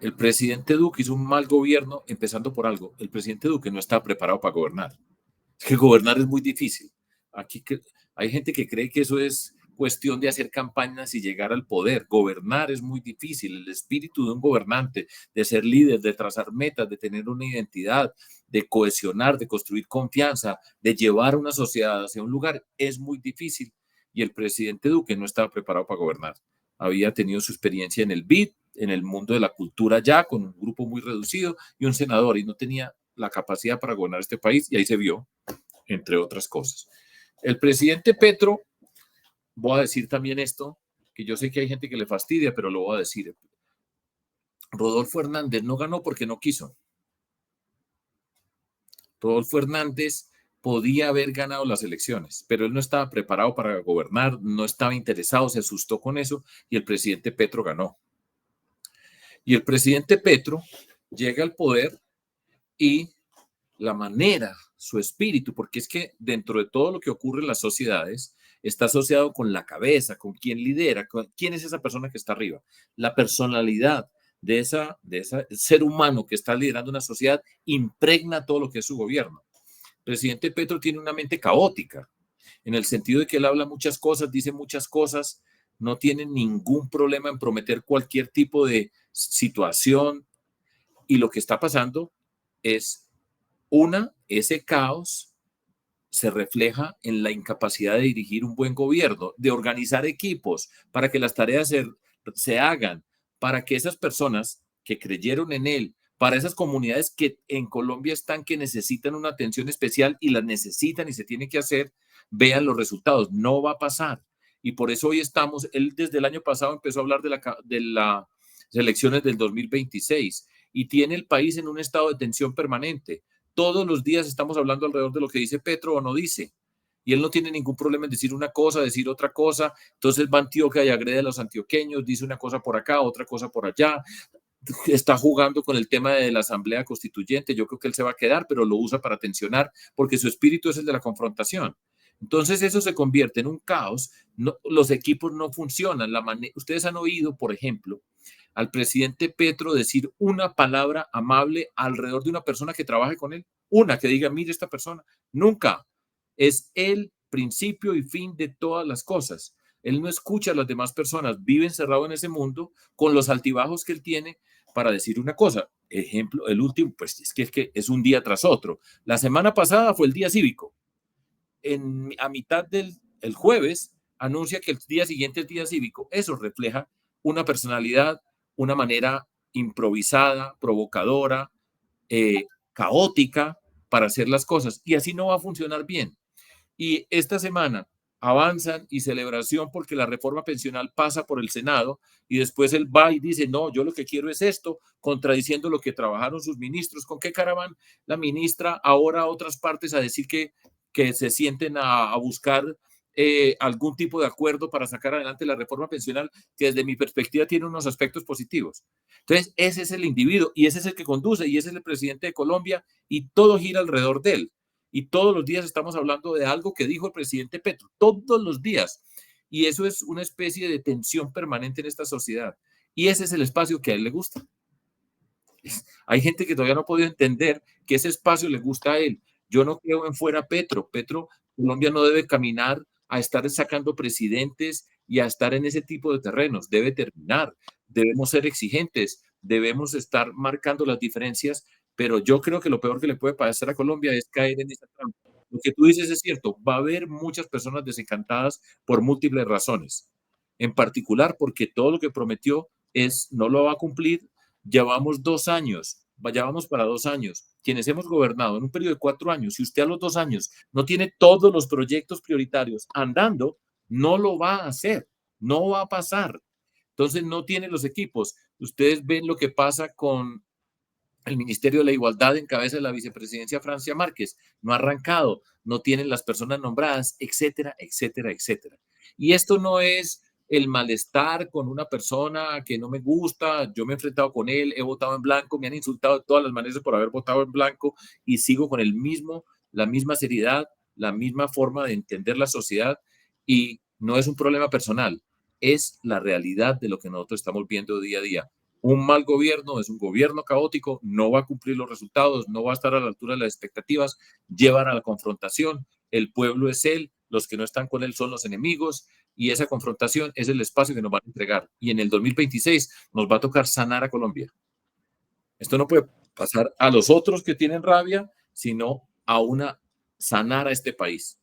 El presidente Duque hizo un mal gobierno, empezando por algo. El presidente Duque no estaba preparado para gobernar. Es que gobernar es muy difícil. Aquí hay gente que cree que eso es cuestión de hacer campañas y llegar al poder. Gobernar es muy difícil. El espíritu de un gobernante, de ser líder, de trazar metas, de tener una identidad, de cohesionar, de construir confianza, de llevar una sociedad hacia un lugar, es muy difícil. Y el presidente Duque no estaba preparado para gobernar. Había tenido su experiencia en el BID, en el mundo de la cultura ya, con un grupo muy reducido y un senador, y no tenía la capacidad para gobernar este país, y ahí se vio, entre otras cosas. El presidente Petro, voy a decir también esto, que yo sé que hay gente que le fastidia, pero lo voy a decir. Rodolfo Hernández no ganó porque no quiso. Rodolfo Hernández podía haber ganado las elecciones, pero él no estaba preparado para gobernar, no estaba interesado, se asustó con eso y el presidente Petro ganó. Y el presidente Petro llega al poder y la manera, su espíritu, porque es que dentro de todo lo que ocurre en las sociedades, está asociado con la cabeza, con quién lidera, con quién es esa persona que está arriba. La personalidad de ese ser humano que está liderando una sociedad impregna todo lo que es su gobierno. El presidente Petro tiene una mente caótica, en el sentido de que él habla muchas cosas, dice muchas cosas, no tiene ningún problema en prometer cualquier tipo de situación, y lo que está pasando es ese caos se refleja en la incapacidad de dirigir un buen gobierno, de organizar equipos para que las tareas se hagan, para que esas personas que creyeron en él, para esas comunidades que en Colombia están, que necesitan una atención especial y las necesitan y se tiene que hacer, vean los resultados. No va a pasar. Y por eso hoy estamos, él desde el año pasado empezó a hablar de las elecciones del 2026 y tiene el país en un estado de tensión permanente. Todos los días estamos hablando alrededor de lo que dice Petro o no dice. Y él no tiene ningún problema en decir una cosa, decir otra cosa. Entonces va a Antioquia y agrede a los antioqueños, dice una cosa por acá, otra cosa por allá. Está jugando con el tema de la Asamblea Constituyente. Yo creo que él se va a quedar, pero lo usa para tensionar, porque su espíritu es el de la confrontación. Entonces eso se convierte en un caos. No, los equipos no funcionan. Ustedes han oído, por ejemplo, al presidente Petro decir una palabra amable alrededor de una persona que trabaje con él. Una que diga, mire esta persona. Nunca. Es el principio y fin de todas las cosas. Él no escucha a las demás personas, vive encerrado en ese mundo con los altibajos que él tiene para decir una cosa. Ejemplo, el último, pues es que es un día tras otro. La semana pasada fue el día cívico. A mitad del el jueves anuncia que el día siguiente es día cívico. Eso refleja una personalidad, una manera improvisada, provocadora, caótica para hacer las cosas. Y así no va a funcionar bien. Y esta semana avanzan y celebración porque la reforma pensional pasa por el Senado y después él va y dice, no, yo lo que quiero es esto, contradiciendo lo que trabajaron sus ministros. ¿Con qué cara van la ministra ahora a otras partes a decir que se sienten a buscar algún tipo de acuerdo para sacar adelante la reforma pensional, que desde mi perspectiva tiene unos aspectos positivos? Entonces, ese es el individuo y ese es el que conduce y ese es el presidente de Colombia y todo gira alrededor de él. Y todos los días estamos hablando de algo que dijo el presidente Petro, todos los días. Y eso es una especie de tensión permanente en esta sociedad. Y ese es el espacio que a él le gusta. Hay gente que todavía no ha podido entender que ese espacio le gusta a él. Yo no creo en fuera Petro. Colombia no debe caminar a estar sacando presidentes y a estar en ese tipo de terrenos. Debe terminar. Debemos ser exigentes. Debemos estar marcando las diferencias, pero yo creo que lo peor que le puede pasar a Colombia es caer en esa trampa. Lo que tú dices es cierto. Va a haber muchas personas desencantadas por múltiples razones. En particular porque todo lo que prometió no lo va a cumplir. Llevamos 2 años, ya vamos para 2 años, quienes hemos gobernado en un periodo de 4 años. Si usted a los 2 años no tiene todos los proyectos prioritarios andando, no lo va a hacer, no va a pasar. Entonces no tiene los equipos. Ustedes ven lo que pasa con el Ministerio de la Igualdad en cabeza de la vicepresidencia Francia Márquez. No ha arrancado, no tienen las personas nombradas, etcétera, etcétera, etcétera. Y esto no es el malestar con una persona que no me gusta. Yo me he enfrentado con él, he votado en blanco, me han insultado de todas las maneras por haber votado en blanco y sigo con la misma seriedad, la misma forma de entender la sociedad, y no es un problema personal, es la realidad de lo que nosotros estamos viendo día a día. Un mal gobierno es un gobierno caótico, no va a cumplir los resultados, no va a estar a la altura de las expectativas, llevan a la confrontación, el pueblo es él, los que no están con él son los enemigos y esa confrontación es el espacio que nos van a entregar. Y en el 2026 nos va a tocar sanar a Colombia. Esto no puede pasar a los otros que tienen rabia, sino a sanar a este país.